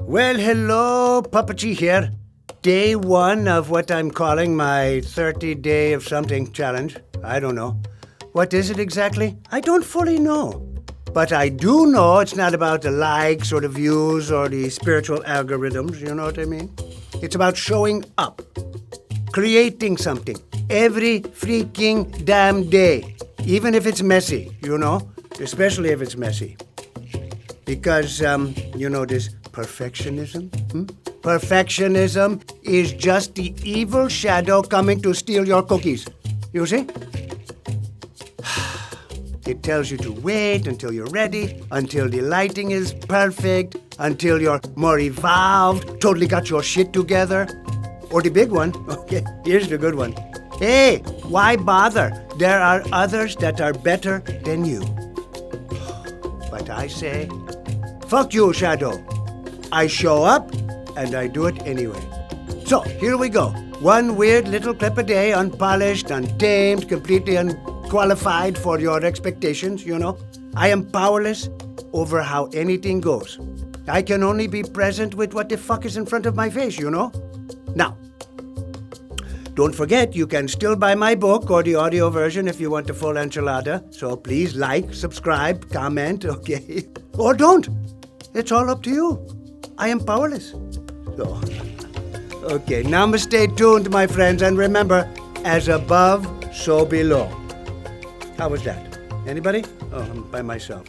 Well, hello, Puppetji here. Day 1 of what I'm calling my 30-day of something challenge. I don't know. What is it exactly? I don't fully know. But I do know it's not about the likes or the views or the spiritual algorithms, you know what I mean? It's about showing up. Creating something. Every freaking damn day. Even if it's messy, you know? Especially if it's messy. Because, this perfectionism? Perfectionism is just the evil shadow coming to steal your cookies. You see? It tells you to wait until you're ready, until the lighting is perfect, until you're more evolved, totally got your shit together. Or the big one. Okay, here's the good one. Hey, why bother? There are others that are better than you. But I say, fuck you, Shadow. I show up, and I do it anyway. So, here we go. One weird little clip a day, unpolished, untamed, completely unqualified for your expectations, you know. I am powerless over how anything goes. I can only be present with what the fuck is in front of my face, you know. Now, don't forget, you can still buy my book or the audio version if you want the full enchilada. So please like, subscribe, comment, okay? Or don't. It's all up to you. I am powerless. So, okay, namaste tuned, my friends. And remember, as above, so below. How was that? Anybody? Oh, I'm by myself.